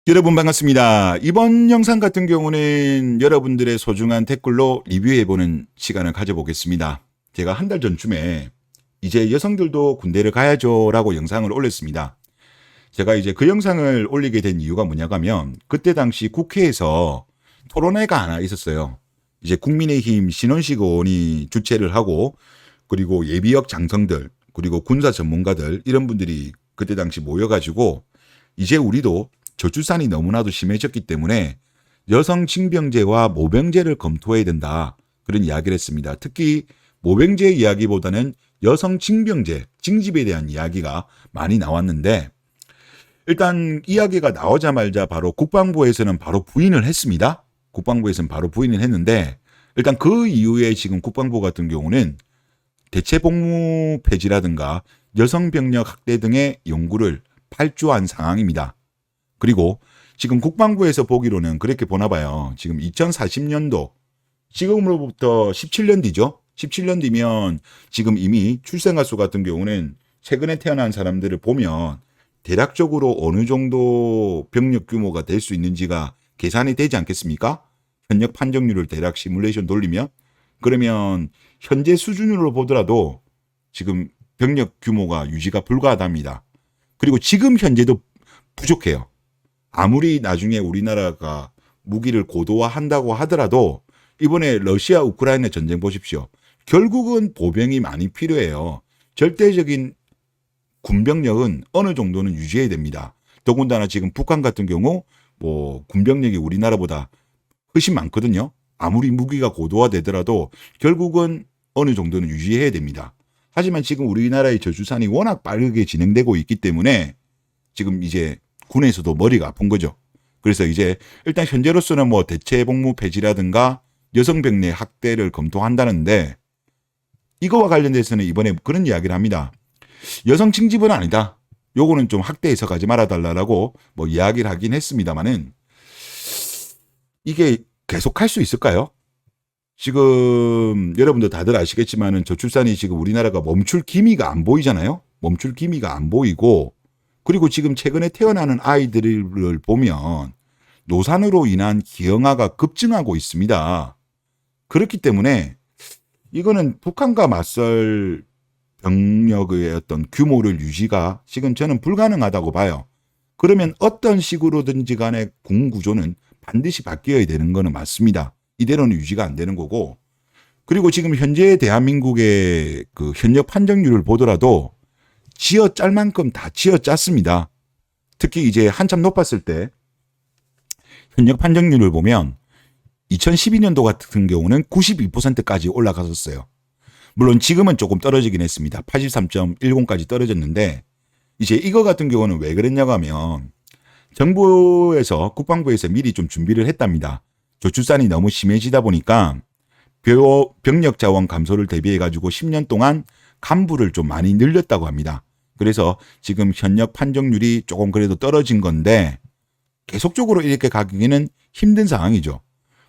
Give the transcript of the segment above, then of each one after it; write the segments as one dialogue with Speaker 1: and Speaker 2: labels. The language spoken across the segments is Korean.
Speaker 1: 여러분 반갑습니다. 이번 영상 같은 경우는 여러분들의 소중한 댓글로 리뷰해보는 시간을 가져보겠습니다. 제가 한 달 전쯤에 이제 여성들도 군대를 가야죠 라고 영상을 올렸습니다. 제가 이제 그 영상을 올리게 된 이유가 뭐냐고 하면 그때 당시 국회에서 토론회가 하나 있었어요. 이제 국민의힘 신원식 의원이 주최를 하고 그리고 예비역 장성들 그리고 군사 전문가들 이런 분들이 그때 당시 모여가지고 이제 우리도 저출산이 너무나도 심해졌기 때문에 여성 징병제와 모병제를 검토해야 된다. 그런 이야기를 했습니다. 특히 모병제 이야기보다는 여성 징병제, 징집에 대한 이야기가 많이 나왔는데 일단 이야기가 나오자마자 바로 국방부에서는 바로 부인을 했습니다. 국방부에서는 바로 부인을 했는데 일단 그 이후에 지금 국방부 같은 경우는 대체 복무 폐지라든가 여성 병력 학대 등의 연구를 발주한 상황입니다. 그리고 지금 국방부에서 보기로는 그렇게 보나 봐요. 지금 2040년도, 지금으로부터 17년 뒤죠. 17년 뒤면 지금 이미 출생아 수 같은 경우는 최근에 태어난 사람들을 보면 대략적으로 어느 정도 병력 규모가 될 수 있는지가 계산이 되지 않겠습니까? 현역 판정률을 대략 시뮬레이션 돌리면 그러면 현재 수준으로 보더라도 지금 병력 규모가 유지가 불가하답니다. 그리고 지금 현재도 부족해요. 아무리 나중에 우리나라가 무기를 고도화한다고 하더라도 이번에 러시아 우크라이나 전쟁 보십시오. 결국은 보병이 많이 필요해요. 절대적인 군병력은 어느 정도는 유지해야 됩니다. 더군다나 지금 북한 같은 경우 뭐 군병력이 우리나라보다 훨씬 많거든요. 아무리 무기가 고도화되더라도 결국은 어느 정도는 유지해야 됩니다. 하지만 지금 우리나라의 저출산이 워낙 빠르게 진행되고 있기 때문에 지금 이제 군에서도 머리가 아픈 거죠. 그래서 이제 일단 현재로서는 뭐 대체 복무 폐지라든가 여성 병력 학대를 검토한다는데 이거와 관련돼서는 이번에 그런 이야기를 합니다. 여성 징집은 아니다. 요거는 좀 학대해서 가지 말아달라고 뭐 이야기를 하긴 했습니다만은 이게 계속 할 수 있을까요? 지금 여러분들 다들 아시겠지만은 저출산이 지금 우리나라가 멈출 기미가 안 보이잖아요. 멈출 기미가 안 보이고 그리고 지금 최근에 태어나는 아이들을 보면 노산으로 인한 기형아가 급증하고 있습니다. 그렇기 때문에 이거는 북한과 맞설 병력의 어떤 규모를 유지가 지금 저는 불가능하다고 봐요. 그러면 어떤 식으로든지 간에 군 구조는 반드시 바뀌어야 되는 거는 맞습니다. 이대로는 유지가 안 되는 거고 그리고 지금 현재 대한민국의 그 현역 판정률을 보더라도 쥐어 짤 만큼 다 쥐어 짰습니다. 특히 이제 한참 높았을 때 현역 판정률을 보면 2012년도 같은 경우는 92%까지 올라갔었어요. 물론 지금은 조금 떨어지긴 했습니다. 83.10까지 떨어졌는데 이제 이거 같은 경우는 왜 그랬냐고 하면 정부에서 국방부에서 미리 좀 준비를 했답니다. 저출산이 너무 심해지다 보니까 병력 자원 감소를 대비해 가지고 10년 동안 간부를 좀 많이 늘렸다고 합니다. 그래서 지금 현역 판정률이 조금 그래도 떨어진 건데 계속적으로 이렇게 가기에는 힘든 상황이죠.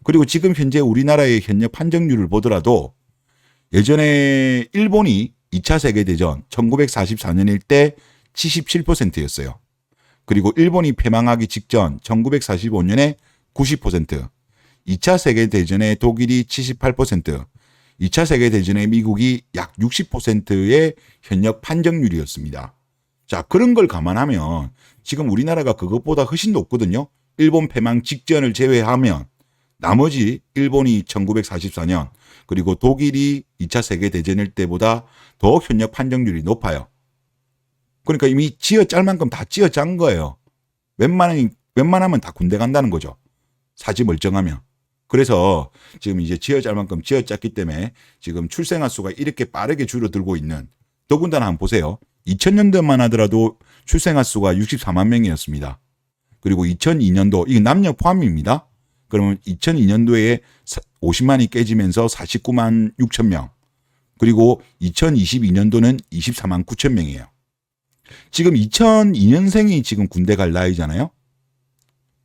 Speaker 1: 그리고 지금 현재 우리나라의 현역 판정률을 보더라도 예전에 일본이 2차 세계대전 1944년일 때 77%였어요. 그리고 일본이 패망하기 직전 1945년에 90%, 2차 세계대전에 독일이 78%, 2차 세계대전에 미국이 약 60%의 현역 판정률이었습니다. 자, 그런 걸 감안하면 지금 우리나라가 그것보다 훨씬 높거든요. 일본 패망 직전을 제외하면 나머지 일본이 1944년 그리고 독일이 2차 세계대전일 때보다 더 현역 판정률이 높아요. 그러니까 이미 쥐어 짤 만큼 다 쥐어 짠 거예요. 웬만하면 다 군대 간다는 거죠. 사지 멀쩡하면. 그래서 지금 이제 쥐어 짤 만큼 쥐어 짰기 때문에 지금 출생아 수가 이렇게 빠르게 줄어들고 있는 더군다나 한번 보세요. 2000년도만 하더라도 출생아 수가 64만 명이었습니다. 그리고 2002년도 이게 남녀 포함입니다. 그러면 2002년도에 50만이 깨지면서 49만 6천 명. 그리고 2022년도는 24만 9천 명이에요. 지금 2002년생이 지금 군대 갈 나이잖아요.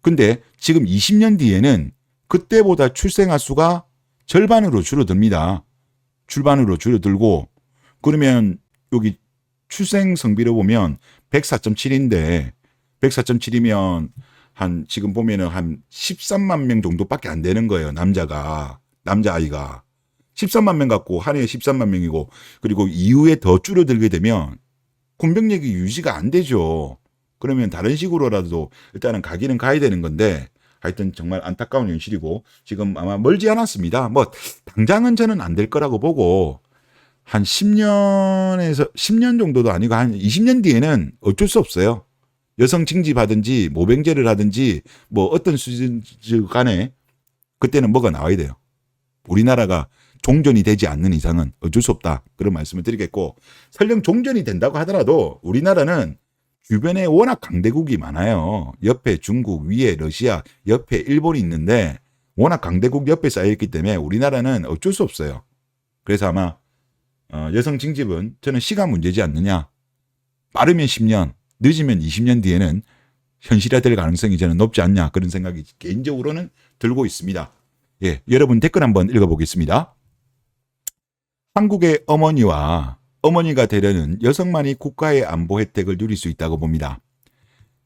Speaker 1: 근데 지금 20년 뒤에는 그때보다 출생아 수가 절반으로 줄어듭니다. 절반으로 줄어들고 그러면 여기 출생 성비로 보면 104.7인데 104.7이면 지금 보면은 한 13만 명 정도밖에 안 되는 거예요. 남자아이가. 13만 명 갖고 한 해에 13만 명이고, 그리고 이후에 더 줄어들게 되면 군병력이 유지가 안 되죠. 그러면 다른 식으로라도 일단은 가기는 가야 되는 건데, 하여튼 정말 안타까운 현실이고, 지금 아마 멀지 않았습니다. 뭐 당장은 저는 안 될 거라고 보고, 한 10년 정도도 아니고 한 20년 뒤에는 어쩔 수 없어요. 여성 징집하든지 모병제를 하든지 뭐 어떤 수준 간에 그때는 뭐가 나와야 돼요. 우리나라가 종전이 되지 않는 이상은 어쩔 수 없다. 그런 말씀을 드리겠고, 설령 종전이 된다고 하더라도 우리나라는 주변에 워낙 강대국이 많아요. 옆에 중국, 위에 러시아, 옆에 일본이 있는데 워낙 강대국 옆에 쌓여있기 때문에 우리나라는 어쩔 수 없어요. 그래서 아마 여성 징집은 저는 시간 문제지 않느냐. 빠르면 10년, 늦으면 20년 뒤에는 현실화될 가능성이 저는 높지 않냐. 그런 생각이 개인적으로는 들고 있습니다. 예, 여러분 댓글 한번 읽어보겠습니다. 한국의 어머니가 되려는 여성만이 국가의 안보 혜택을 누릴 수 있다고 봅니다.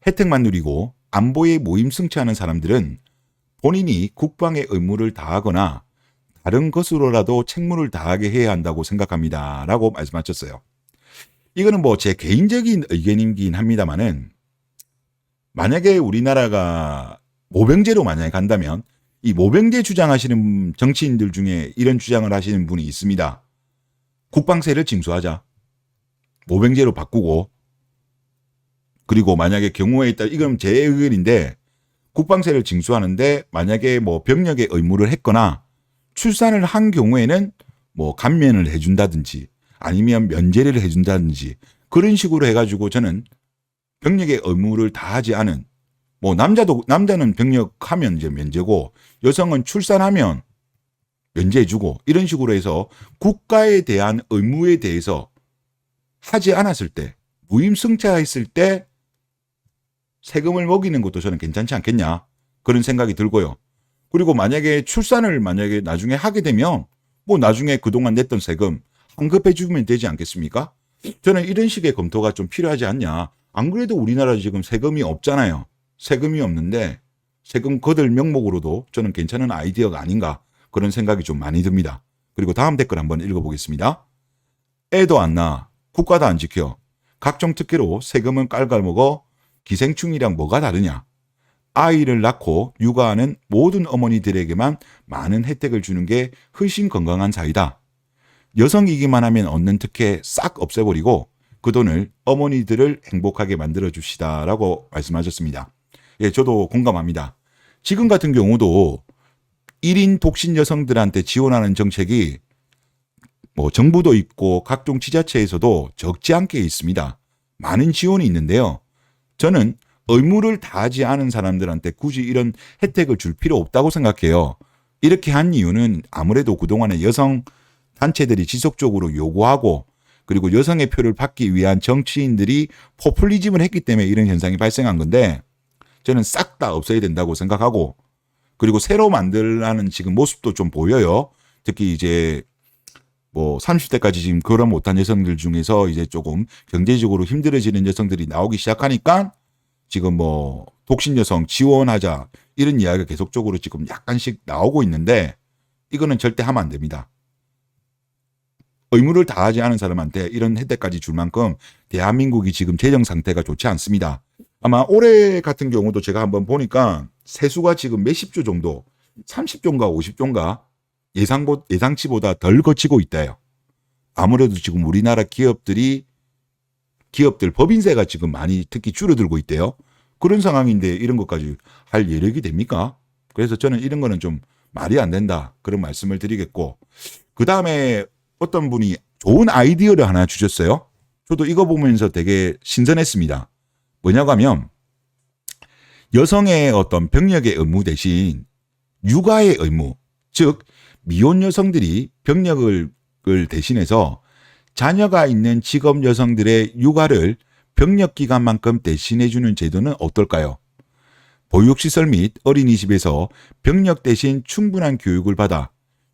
Speaker 1: 혜택만 누리고 안보에 무임승차하는 사람들은 본인이 국방의 의무를 다하거나 다른 것으로라도 책무를 다하게 해야 한다고 생각합니다. 라고 말씀하셨어요. 이거는 뭐 제 개인적인 의견이긴 합니다만은, 만약에 우리나라가 모병제로 만약에 간다면 이 모병제 주장하시는 정치인들 중에 이런 주장을 하시는 분이 있습니다. 국방세를 징수하자. 모병제로 바꾸고, 그리고 만약에 경우에 있다, 이건 제 의견인데, 국방세를 징수하는데 만약에 뭐 병력의 의무를 했거나 출산을 한 경우에는 뭐 감면을 해준다든지 아니면 면제를 해준다든지 그런 식으로 해가지고 저는 병력의 의무를 다하지 않은, 뭐 남자는 병력하면 이제 면제고 여성은 출산하면 면제해주고 이런 식으로 해서 국가에 대한 의무에 대해서 하지 않았을 때, 무임승차했을 때 세금을 먹이는 것도 저는 괜찮지 않겠냐, 그런 생각이 들고요. 그리고 만약에 출산을 만약에 나중에 하게 되면 뭐 나중에 그동안 냈던 세금 환급해 주면 되지 않겠습니까? 저는 이런 식의 검토가 좀 필요하지 않냐. 안 그래도 우리나라 지금 세금이 없잖아요. 세금이 없는데 세금 거둘 명목으로도 저는 괜찮은 아이디어가 아닌가, 그런 생각이 좀 많이 듭니다. 그리고 다음 댓글 한번 읽어보겠습니다. 애도 안 낳아, 국가도 안 지켜, 각종 특혜로 세금은 깔깔먹어, 기생충이랑 뭐가 다르냐. 아이를 낳고 육아하는 모든 어머니들에게만 많은 혜택을 주는 게 훨씬 건강한 사회다. 여성이기만 하면 얻는 특혜 싹 없애버리고 그 돈을 어머니들을 행복하게 만들어 줍시다. 라고 말씀하셨습니다. 예, 저도 공감합니다. 지금 같은 경우도 1인 독신 여성들한테 지원하는 정책이 뭐 정부도 있고 각종 지자체에서도 적지 않게 있습니다. 많은 지원이 있는데요. 저는 의무를 다하지 않은 사람들한테 굳이 이런 혜택을 줄 필요 없다고 생각해요. 이렇게 한 이유는 아무래도 그동안에 여성 단체들이 지속적으로 요구하고, 그리고 여성의 표를 받기 위한 정치인들이 포퓰리즘을 했기 때문에 이런 현상이 발생한 건데, 저는 싹 다 없어야 된다고 생각하고, 그리고 새로 만들라는 지금 모습도 좀 보여요. 특히 이제 뭐 30대까지 지금 결혼 못한 여성들 중에서 이제 조금 경제적으로 힘들어지는 여성들이 나오기 시작하니까 지금 뭐 독신 여성 지원하자 이런 이야기가 계속적으로 지금 약간씩 나오고 있는데, 이거는 절대 하면 안 됩니다. 의무를 다하지 않은 사람한테 이런 혜택까지 줄 만큼 대한민국이 지금 재정 상태가 좋지 않습니다. 아마 올해 같은 경우도 제가 한번 보니까 세수가 지금 몇십 조 정도, 30조인가 50조인가 예상치보다 덜 거치고 있대요. 아무래도 지금 우리나라 기업들 법인세가 지금 많이 특히 줄어들고 있대요. 그런 상황인데 이런 것까지 할 여력이 됩니까? 그래서 저는 이런 거는 좀 말이 안 된다, 그런 말씀을 드리겠고, 그 다음에 어떤 분이 좋은 아이디어를 하나 주셨어요. 저도 이거 보면서 되게 신선했습니다. 뭐냐고 하면 여성의 어떤 병력의 의무 대신 육아의 의무, 즉 미혼 여성들이 병력을 대신해서 자녀가 있는 직업 여성들의 육아를 병력 기간만큼 대신해주는 제도는 어떨까요? 보육시설 및 어린이집에서 병력 대신 충분한 교육을 받아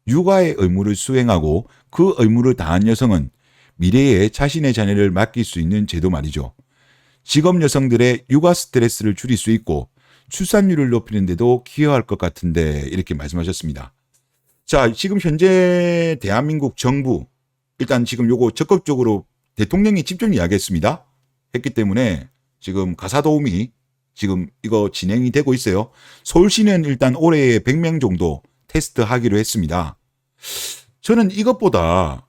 Speaker 1: 육아의 의무를 수행하고 그 의무를 다한 여성은 미래에 자신의 자녀를 맡길 수 있는 제도 말이죠. 직업 여성들의 육아 스트레스를 줄일 수 있고 출산율을 높이는 데도 기여할 것 같은데 이렇게 말씀하셨습니다. 자, 지금 현재 대한민국 정부 일단 지금 요거 적극적으로 대통령이 직접 이야기했습니다. 했기 때문에 지금 가사도우미 지금 이거 진행이 되고 있어요. 서울시는 일단 올해 100명 정도 테스트하기로 했습니다. 저는 이것보다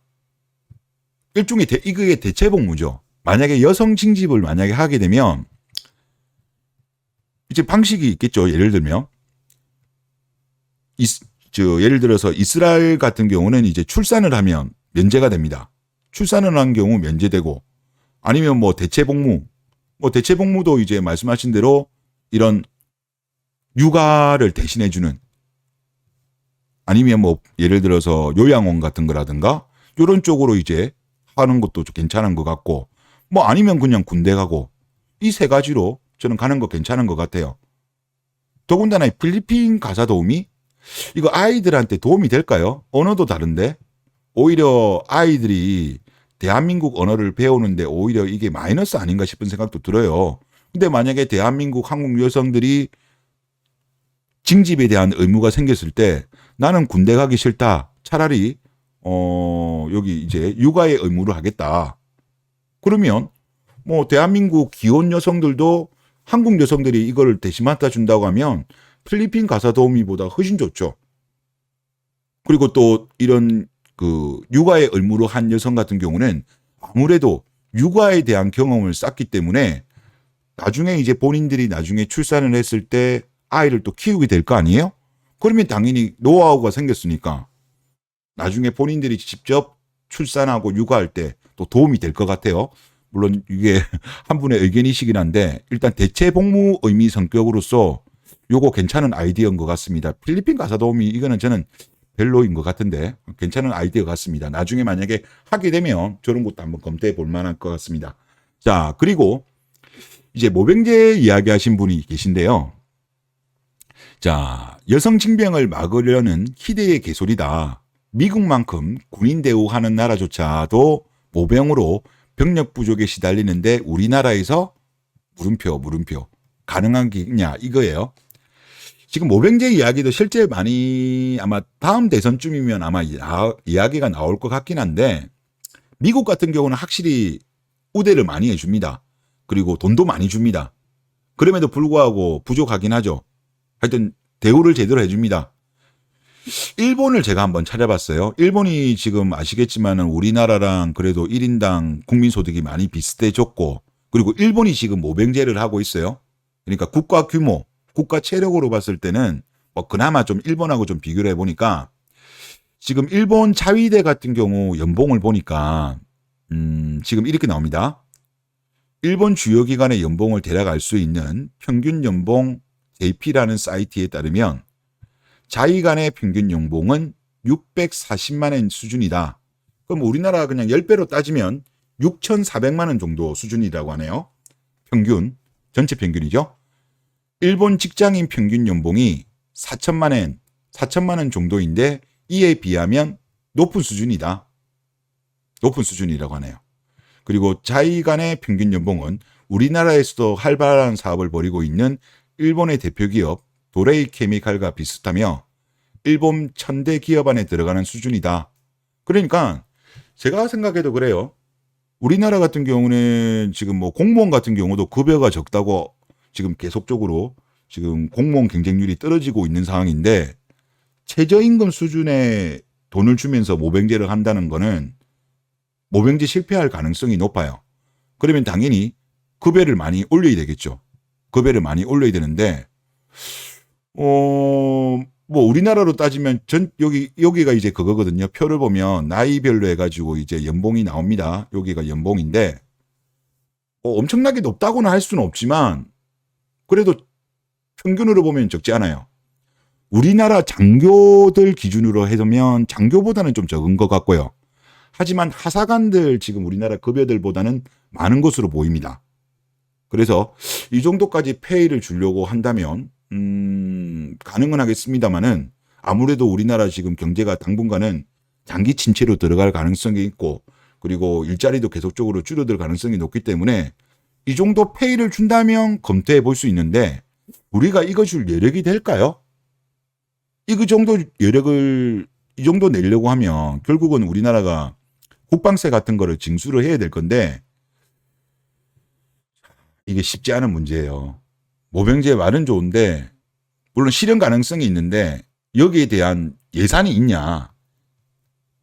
Speaker 1: 일종의 이게 대체복무죠. 만약에 여성 징집을 만약에 하게 되면 이제 방식이 있겠죠. 예를 들면 예를 들어서 이스라엘 같은 경우는 이제 출산을 하면 면제가 됩니다. 출산을 한 경우 면제되고 아니면 뭐 대체복무 대체복무도 이제 말씀하신 대로 이런 육아를 대신해주는 아니면 뭐 예를 들어서 요양원 같은 거라든가 이런 쪽으로 이제 하는 것도 좀 괜찮은 것 같고 뭐 아니면 그냥 군대 가고 이 세 가지로 저는 가는 거 괜찮은 것 같아요. 더군다나 필리핀 가사 도우미 이거 아이들한테 도움이 될까요? 언어도 다른데 오히려 아이들이 대한민국 언어를 배우는데 오히려 이게 마이너스 아닌가 싶은 생각도 들어요. 근데 만약에 대한민국 한국 여성들이 징집에 대한 의무가 생겼을 때 나는 군대 가기 싫다. 차라리 여기 이제 육아의 의무를 하겠다. 그러면 뭐 대한민국 기혼 여성들도 한국 여성들이 이걸 대신 맡아준다고 하면 필리핀 가사 도우미보다 훨씬 좋죠. 그리고 또 이런 그 육아의 의무로 한 여성 같은 경우는 아무래도 육아에 대한 경험을 쌓기 때문에 나중에 이제 본인들이 나중에 출산을 했을 때 아이를 또 키우게 될 거 아니에요? 그러면 당연히 노하우가 생겼으니까 나중에 본인들이 직접 출산하고 육아할 때 또 도움이 될 것 같아요. 물론 이게 한 분의 의견이시긴 한데 일단 대체 복무 의미 성격으로서 요거 괜찮은 아이디어인 것 같습니다. 필리핀 가사 도우미 이거는 저는 별로인 것 같은데 괜찮은 아이디어 같습니다. 나중에 만약에 하게 되면 저런 것도 한번 검토해 볼 만할 것 같습니다. 자, 그리고 이제 모병제 이야기하신 분이 계신데요. 자, 여성 징병을 막으려는 희대의 개소리다. 미국만큼 군인 대우하는 나라조차도 모병으로 병력 부족에 시달리는데 우리나라에서 물음표 가능한 게냐 이거예요. 지금 모병제 이야기도 실제 많이 아마 다음 대선쯤이면 아마 이야기가 나올 것 같긴 한데 미국 같은 경우는 확실히 우대를 많이 해줍니다. 그리고 돈도 많이 줍니다. 그럼에도 불구하고 부족하긴 하죠. 하여튼 대우를 제대로 해줍니다. 일본을 제가 한번 찾아봤어요. 일본이 지금 아시겠지만은 우리나라랑 그래도 1인당 국민소득이 많이 비슷해졌고 그리고 일본이 지금 모병제를 하고 있어요. 그러니까 국가 규모, 국가 체력으로 봤을 때는 뭐 그나마 좀 일본하고 좀 비교를 해보니까 지금 일본 자위대 같은 경우 연봉을 보니까 지금 이렇게 나옵니다. 일본 주요 기관의 연봉을 대략 알 수 있는 평균 연봉 JP라는 사이트에 따르면 자위관의 평균 연봉은 640만 원 수준이다. 그럼 우리나라 그냥 10배로 따지면 6,400만 원 정도 수준이라고 하네요. 평균, 전체 평균이죠. 일본 직장인 평균 연봉이 4천만 원 정도인데 이에 비하면 높은 수준이다. 높은 수준이라고 하네요. 그리고 자위관의 평균 연봉은 우리나라에서도 활발한 사업을 벌이고 있는 일본의 대표 기업 도레이 케미칼과 비슷하며 일본 천대 기업 안에 들어가는 수준이다. 그러니까 제가 생각해도 그래요. 우리나라 같은 경우는 지금 뭐 공무원 같은 경우도 급여가 적다고 지금 계속적으로 지금 공무원 경쟁률이 떨어지고 있는 상황인데 최저임금 수준의 돈을 주면서 모병제를 한다는 거는 모병제 실패할 가능성이 높아요. 그러면 당연히 급여를 많이 올려야 되겠죠. 급여를 많이 올려야 되는데 뭐 우리나라로 따지면 여기가 이제 그거거든요. 표를 보면 나이별로 해가지고 이제 연봉이 나옵니다. 여기가 연봉인데 엄청나게 높다고는 할 수는 없지만 그래도 평균으로 보면 적지 않아요. 우리나라 장교들 기준으로 해두면 장교보다는 좀 적은 것 같고요. 하지만 하사관들 지금 우리나라 급여들보다는 많은 것으로 보입니다. 그래서 이 정도까지 페이를 주려고 한다면 가능은 하겠습니다만은 아무래도 우리나라 지금 경제가 당분간은 장기 침체로 들어갈 가능성이 있고 그리고 일자리도 계속적으로 줄어들 가능성이 높기 때문에 이 정도 페이를 준다면 검토해 볼 수 있는데 우리가 이거 줄 여력이 될까요? 이 정도 여력을 이 정도 내려고 하면 결국은 우리나라가 국방세 같은 거를 징수를 해야 될 건데 이게 쉽지 않은 문제예요. 모병제 말은 좋은데 물론 실현 가능성이 있는데 여기에 대한 예산이 있냐?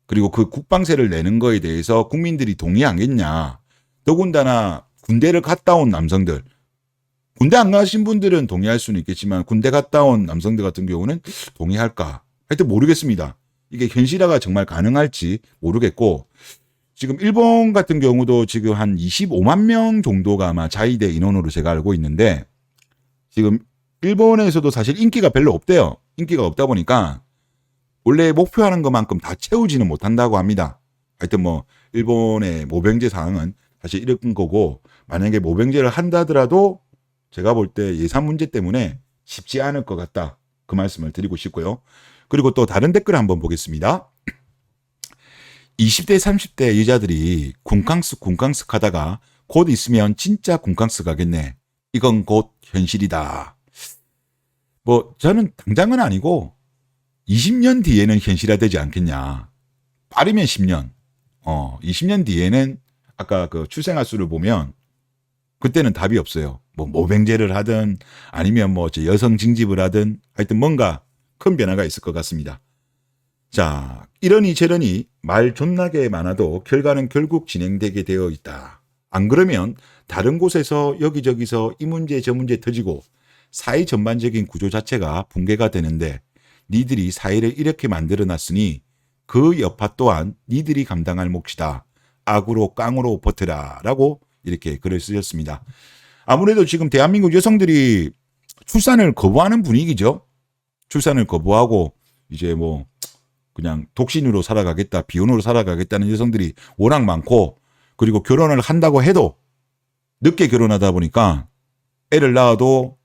Speaker 1: 그리고 그 국방세를 내는 거에 대해서 국민들이 동의하겠냐? 더군다나 군대를 갔다 온 남성들, 군대 안 가신 분들은 동의할 수는 있겠지만 군대 갔다 온 남성들 같은 경우는 동의할까? 하여튼 모르겠습니다. 이게 현실화가 정말 가능할지 모르겠고 지금 일본 같은 경우도 지금 한 25만 명 정도가 아마 자위대 인원으로 제가 알고 있는데 지금 일본에서도 사실 인기가 별로 없대요. 인기가 없다 보니까 원래 목표하는 것만큼 다 채우지는 못한다고 합니다. 하여튼 뭐 일본의 모병제 상황은 사실 이런 거고 만약에 모병제를 한다더라도 제가 볼 때 예산 문제 때문에 쉽지 않을 것 같다. 그 말씀을 드리고 싶고요. 그리고 또 다른 댓글 한번 보겠습니다. 20대 30대 여자들이 군캉스 하다가 곧 있으면 진짜 군캉스 가겠네. 이건 곧 현실이다. 뭐 저는 당장은 아니고 20년 뒤에는 현실화되지 않겠냐. 빠르면 10년. 20년 뒤에는 아까 그 출생아 수를 보면 그때는 답이 없어요. 뭐 모병제를 하든 아니면 뭐 여성 징집을 하든 하여튼 뭔가 큰 변화가 있을 것 같습니다. 자, 이러니 저러니 말 존나게 많아도 결과는 결국 진행되게 되어 있다. 안 그러면 다른 곳에서 여기저기서 이 문제 저 문제 터지고 사회 전반적인 구조 자체가 붕괴가 되는데 니들이 사회를 이렇게 만들어놨으니 그 여파 또한 니들이 감당할 몫이다. 악으로 깡으로 버텨라 라고 이렇게 글을 쓰셨습니다. 아무래도 지금 대한민국 여성들이 출산을 거부하는 분위기죠. 출산을 거부하고 이제 뭐 그냥 독신으로 살아가겠다, 비혼으로 살아가겠다는 여성들이 워낙 많고 그리고 결혼을 한다고 해도 늦게 결혼하다 보니까 애를 낳아도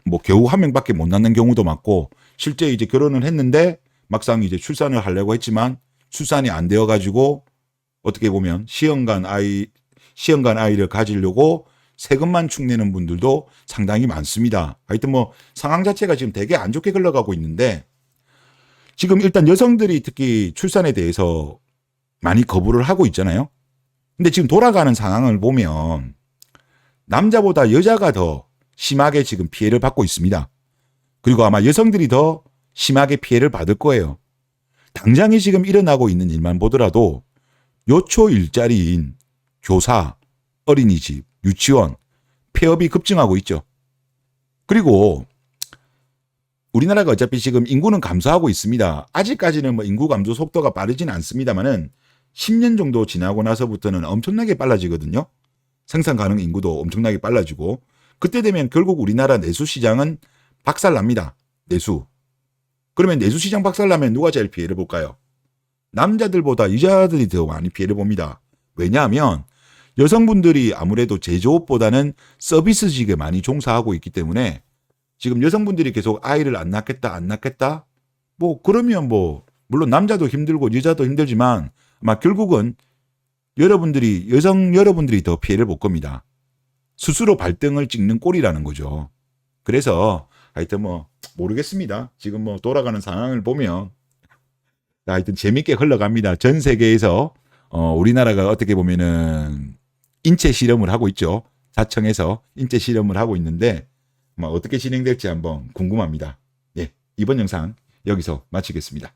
Speaker 1: 뭐 겨우 한 명밖에 못 낳는 경우도 많고 실제 이제 결혼을 했는데 막상 이제 출산을 하려고 했지만 출산이 안 되어 가지고 어떻게 보면 시험관 아이를 가지려고 세금만 축내는 분들도 상당히 많습니다. 하여튼 뭐 상황 자체가 지금 되게 안 좋게 흘러가고 있는데 지금 일단 여성들이 특히 출산에 대해서 많이 거부를 하고 있잖아요. 근데 지금 돌아가는 상황을 보면 남자보다 여자가 더 심하게 지금 피해를 받고 있습니다. 그리고 아마 여성들이 더 심하게 피해를 받을 거예요. 당장에 지금 일어나고 있는 일만 보더라도 요초 일자리인 교사, 어린이집, 유치원, 폐업이 급증하고 있죠. 그리고 우리나라가 어차피 지금 인구는 감소하고 있습니다. 아직까지는 뭐 인구 감소 속도가 빠르지는 않습니다만은 10년 정도 지나고 나서부터는 엄청나게 빨라지거든요. 생산 가능 인구도 엄청나게 빨라지고 그때 되면 결국 우리나라 내수 시장은 박살납니다. 내수. 그러면 내수 시장 박살나면 누가 제일 피해를 볼까요? 남자들보다 여자들이 더 많이 피해를 봅니다. 왜냐하면 여성분들이 아무래도 제조업보다는 서비스직에 많이 종사하고 있기 때문에 지금 여성분들이 계속 아이를 안 낳겠다? 뭐 그러면 뭐 물론 남자도 힘들고 여자도 힘들지만 아마 결국은 여러분들이 더 피해를 볼 겁니다. 스스로 발등을 찍는 꼴이라는 거죠. 그래서 하여튼 뭐 모르겠습니다. 지금 뭐 돌아가는 상황을 보면 하여튼 재밌게 흘러갑니다. 전 세계에서 우리나라가 어떻게 보면은 인체 실험을 하고 있죠. 자청에서 인체 실험을 하고 있는데 어떻게 진행될지 한번 궁금합니다. 예, 이번 영상 여기서 마치겠습니다.